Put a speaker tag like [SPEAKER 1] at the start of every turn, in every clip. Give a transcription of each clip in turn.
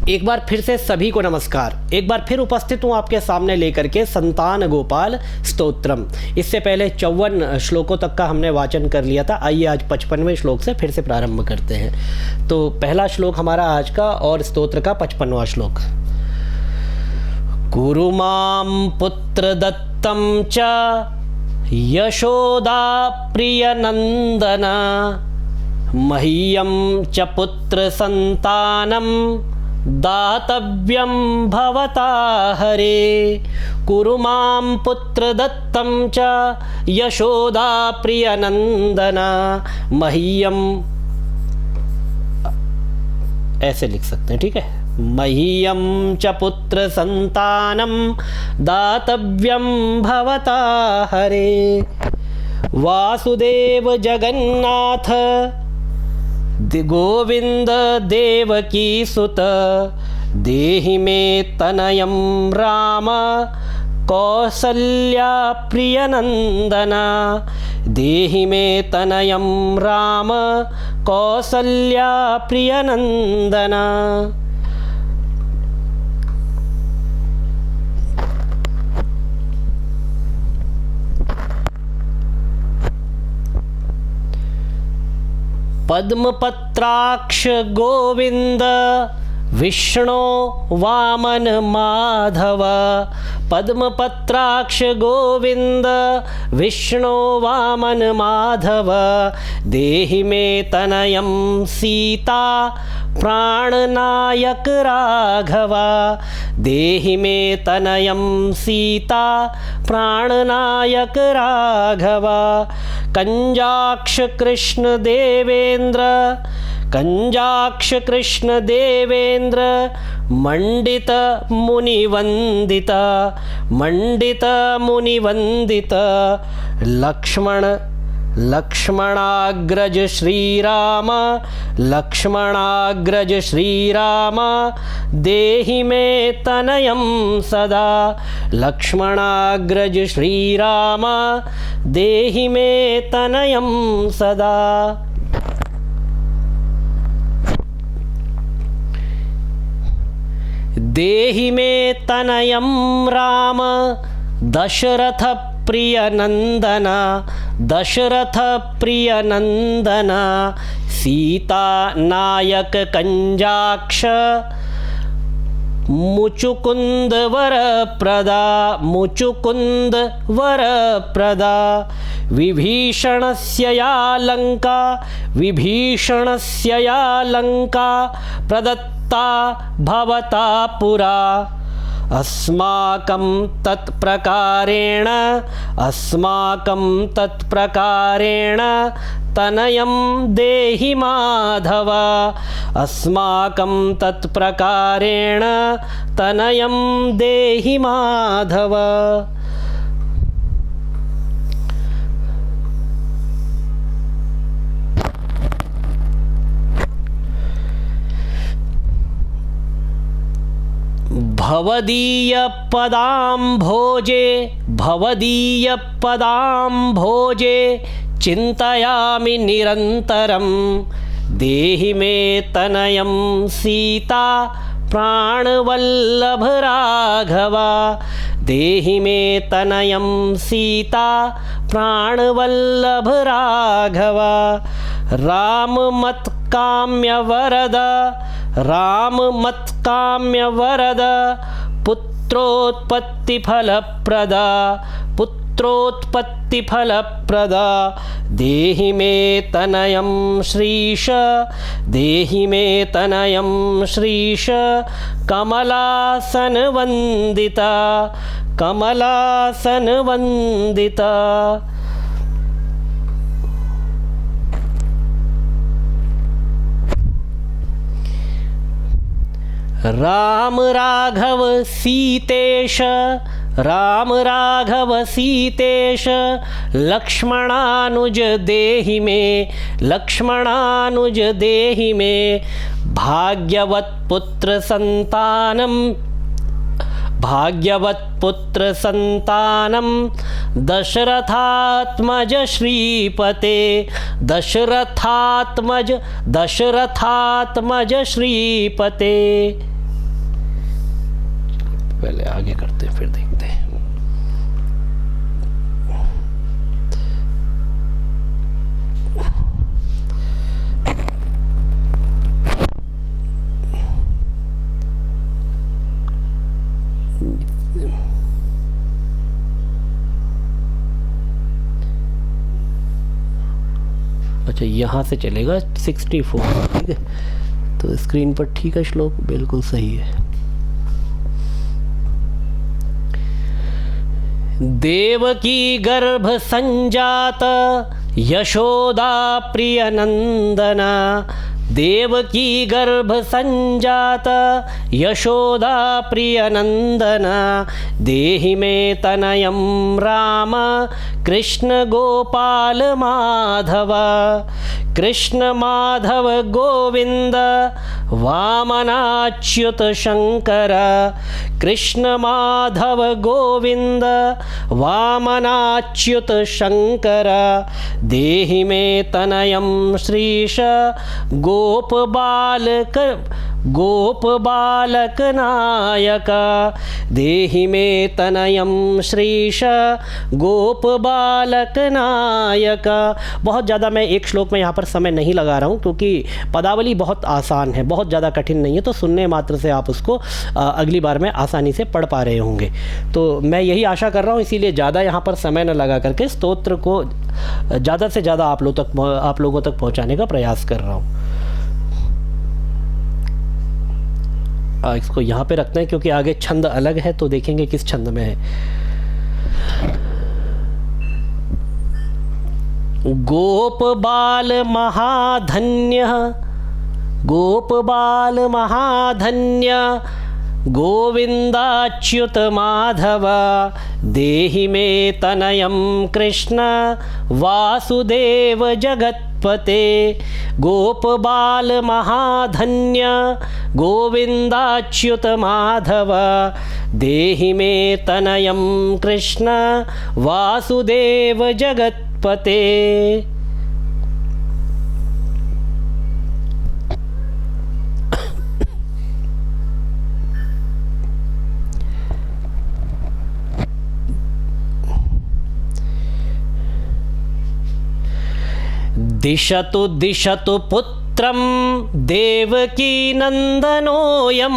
[SPEAKER 1] एक बार फिर से सभी को नमस्कार। एक बार फिर उपस्थित हूँ आपके सामने लेकर के संतान गोपाल स्तोत्रम। इससे पहले 54 श्लोकों तक का हमने वाचन कर लिया था। आइए आज 55वें श्लोक से फिर से प्रारंभ करते हैं। तो पहला श्लोक हमारा आज का और स्तोत्र का 55वां श्लोक। कुरु मां पुत्र दत्तं च यशोदा प्रियनंदना मह्यं च पुत्र संतानं दातव्यं भवता हरे। कुरु मां पुत्र दत्तं च यशोदा प्रियनंदना मह्यं, ऐसे लिख सकते हैं, ठीक है। मह्यं च पुत्र संतानं दातव्यं भवता हरे। वासुदेव जगन्नाथ गोविंद देवकी सुत देहि मे तनयं राम कौसल्या प्रियनंदना। देहि मे तनयं राम कौसल्या प्रियनंदना। पद्मपत्राक्ष गोविंद विष्णु वामन माधव। पद्मपत्राक्ष गोविंद विष्णु वामन माधव देहि मे तनयं सीता प्राणनायक राघव। देहि मे तनयं सीता प्राणनायक राघव। कंजाक्ष कृष्ण देवेंद्र, कंजाक्ष कृष्ण देवेंद्र मंडित मुनिवंदित, मंडित मुनिवंदित लक्ष्मण लक्ष्मणाग्रज श्रीराम, लक्ष्मणाग्रज श्रीराम देहि मे तनयं सदा। लक्ष्मणाग्रज श्रीराम देहि मे तनयं सदा। देहि मे तनयं राम दशरथ प्रियनंदना, दशरथ प्रियनंदना। सीता नायक कंजाक्ष मुचुकुंद वर प्रदा, मुचुकुंद वर प्रदा। विभीषणस्य या लंका, विभीषणस्य या लंका प्रदत्ता भवता पुरा। अस्माकं तत्प्रकारेण, अस्माकं तत्प्रकारेण तनयं देहि माधव। अस्माकं तत्प्रकारेण तनयं देहि माधव। भवदीय पदाम्भोजे, भवदीय पदाम्भोजे चिन्तयामि निरन्तरं। देहि मे तनयं सीता प्राणवल्लभ राघव। देहि मे तनयं सीता प्राणवल्लभ राघव। राम मत् काम्य वरद, राम मत् काम्य वरद पुत्रोत्पत्ति फलप्रदा, पुत्रोत्पत्ति फलप्रदा। देहि मे तनयं श्रीश, देहि मे तनयं श्रीश कमलासन वंदिता, कमलासन वंदिता। राम राघव सीतेश, राम राघव सीतेश लक्ष्मणानुज देहि मे, लक्ष्मणानुज देहि मे। भाग्यवत् पुत्र संतानं, भाग्यवत् पुत्र संतानं दशरथात्मज श्रीपते, दशरथात्मज, दशरथात्मज श्रीपते। पहले आगे करते हैं फिर देखते हैं। अच्छा, यहाँ से चलेगा 64, ठीक है। तो स्क्रीन पर ठीक है, श्लोक बिल्कुल सही है। देवकी गर्भ संजात यशोदा प्रिय नंदना, देवकी गर्भ संजात यशोदा प्रिय नंदना, देहि मे तनयं राम कृष्ण गोपाल माधव, कृष्ण माधव गोविंद वामनाच्युत शंकर, कृष्ण माधव गोविंद वामनाच्युत शंकर, देहि मे तनयं श्रीश गोप बालक नायक, देहि मे तनयं श्रीश गोप बालक नायक। बहुत ज़्यादा मैं एक श्लोक में यहाँ पर समय नहीं लगा रहा हूँ, क्योंकि पदावली बहुत आसान है, बहुत ज़्यादा कठिन नहीं है, तो सुनने मात्र से आप उसको अगली बार में आसानी से पढ़ पा रहे होंगे। तो मैं यही आशा कर रहा हूँ, इसीलिए ज़्यादा यहाँ पर समय न लगा करके स्तोत्र को ज़्यादा से ज़्यादा आप लोगों तक पहुँचाने का प्रयास कर रहा हूँ। इसको यहाँ पे रखते हैं, क्योंकि आगे छंद अलग है, तो देखेंगे किस छंद में है। गोप बाल महाधन्य, गोप बाल महाधन्य, गोविंदाच्युत माधव, देहि मे तनयं कृष्ण वासुदेव जगत्पते, गोप बाल महाधन्य गोविंदाच्युत माधव, देहि मे तनयं कृष्ण वासुदेव जगत्पते। दिशतु दिशतु पुत्रं देवकी नंदनोऽयं,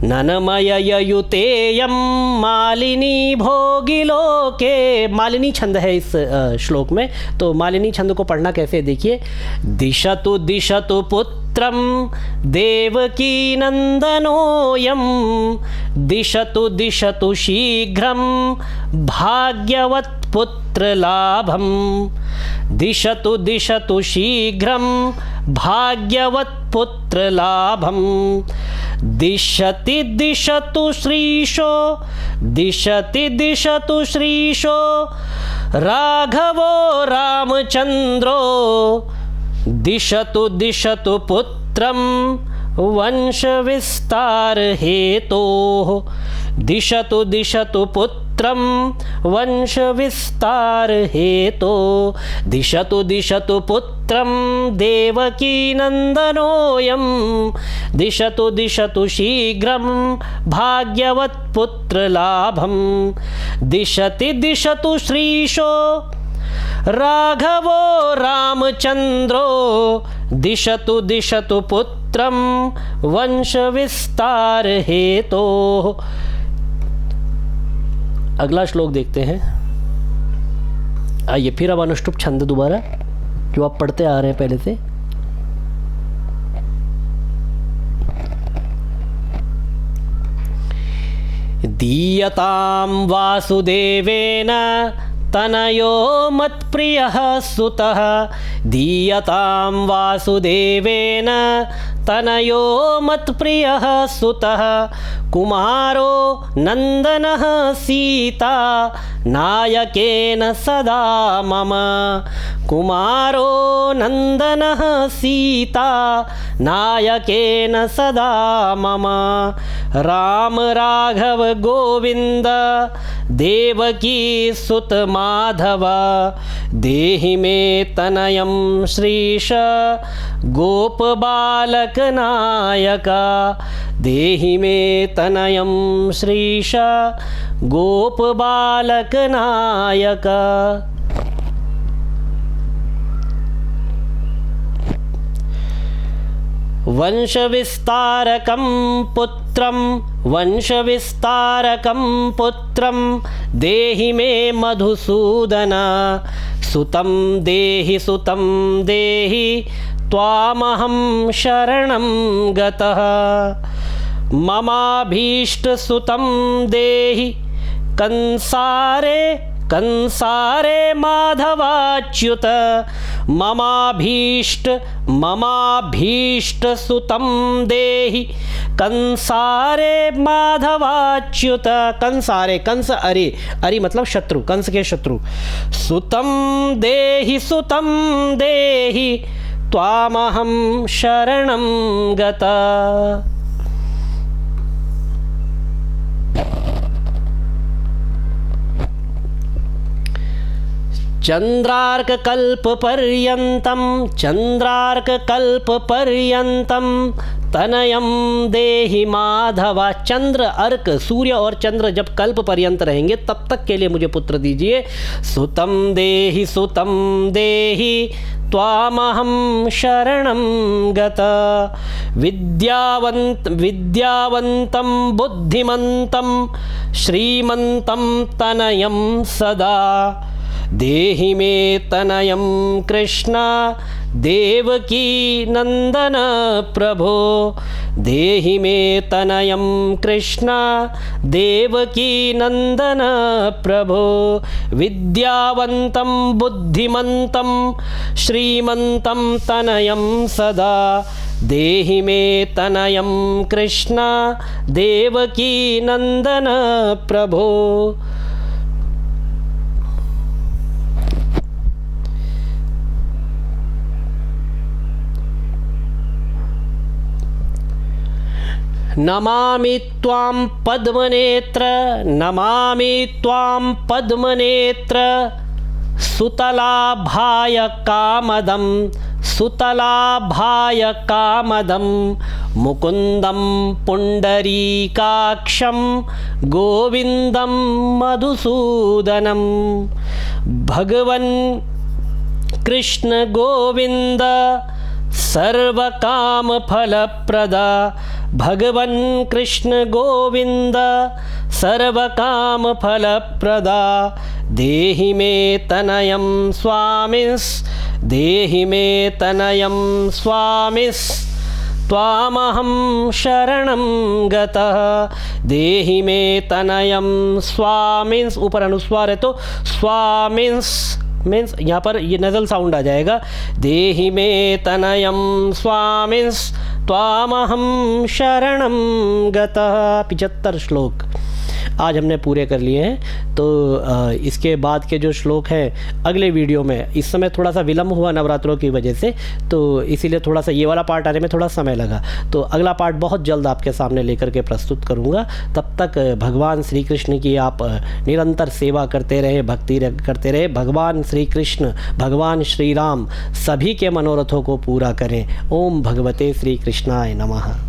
[SPEAKER 1] ननमययुतेयं मालिनी भोगिलोके। मालिनी छंद है इस श्लोक में, तो मालिनी छंद को पढ़ना कैसे देखिए। दिशतु दिशतु पुत्रं देवकी नंदनोऽयं, दिशतु दिशतु शीघ्रं भाग्यवत् पुत्र लाभं, दिशतु दिशतु शीघ्रं भाग्यवत् पुत्र लाभं, दिशति दिशतु श्रीशो, दिशति दिशतु श्रीशो राघवो रामचंद्रो, दिशतु दिशतु पुत्रं वंश विस्तार हेतोः, दिशतु दिशतु पुत्रं वंश विस्तार हेतो, दिशतु दिशतु पुत्रं देवकी नंदनोऽयं, दिशतु दिशतु शीघ्रं भाग्यवत् पुत्र लाभं, दिशति दिशतु श्रीशो राघवो रामचंद्रो, दिशतु दिशतु पुत्रं वंश विस्तार हेतोः। अगला श्लोक देखते हैं। आइए फिर अब अनुष्टुप छंद दोबारा, जो आप पढ़ते आ रहे हैं पहले से। दीयतां वासुदेवेन तनयो मत्प्रियः सुतः, दीयतां वासुदेवेन तनयो मत्प्रियः सुतः, कुमारो नंदनः सीता नायकेन सदा मम, कुमारो नंदनः सीता नायकेन सदा मम, राम राघव गोविंद देवकी सुत माधव, देहि मे तनयं श्रीश गोप बालक नायक, देहि मे तनयं श्रीश गोपबालकनायक। वंशविस्तारकं पुत्रं देहि मे मधुसूदन। सुतं देहि त्वामहं शरणं गतः। ममाभीष्टसुतं देहि कंसारे माधवाच्युत। ममाभीष्टसुतं देहि कंसारे माधवाच्युत। कंसारे, कंस अरि मतलब शत्रु, कंस के शत्रु। सुतं देहि त्वामहं शरणं गता। चंद्रार्ककल्पपर्यंतं तनयं देहि माधव। चंद्र अर्क, सूर्य और चंद्र जब कल्प पर्यंत रहेंगे तब तक के लिए मुझे पुत्र दीजिए। सुतं देहि त्वामहं शरणं गता। विद्यावन्तं बुद्धिमन्तं श्रीमन्तं तनयं सदा। देहि मे तनयं कृष्ण देवकी नंदन प्रभो। देहि मे तनयं कृष्ण देवकी नंदन प्रभो। विद्यावन्तं बुद्धिमन्तं श्रीमन्तं तनयं सदा। देहि मे तनयं कृष्ण देवकी नंदन प्रभो। नमामि त्वां पद्मनेत्र सुतलाभाय कामदं मुकुन्दं पुण्डरीकाक्षं गोविन्दं मधुसूदनं। भगवन् कृष्ण गोविन्द सर्वकामफलप्रदा। भगवन् कृष्ण गोविन्द सर्वकामफलप्रदा। देहि मे तनयं स्वामिस् त्वामहं शरणं गतः। देहि मे तनयं स्वामिन्स, ऊपर अनुस्वार है तो स्वामिन्स मीन्स यहाँ पर ये नज़ल साउंड आ जाएगा। देहि मे तनयं स्वामिन्स त्वामहं शरणं गतः। 75 श्लोक आज हमने पूरे कर लिए हैं। तो इसके बाद के जो श्लोक हैं अगले वीडियो में, इस समय थोड़ा सा विलम्ब हुआ नवरात्रों की वजह से, तो इसीलिए थोड़ा सा ये वाला पार्ट आने में थोड़ा समय लगा। तो अगला पार्ट बहुत जल्द आपके सामने लेकर के प्रस्तुत करूँगा। तब तक भगवान श्री कृष्ण की आप निरंतर सेवा करते रहे, भक्ति करते रहे। भगवान श्री कृष्ण, भगवान श्री राम सभी के मनोरथों को पूरा करें। ओम भगवते श्री कृष्णाय नमः।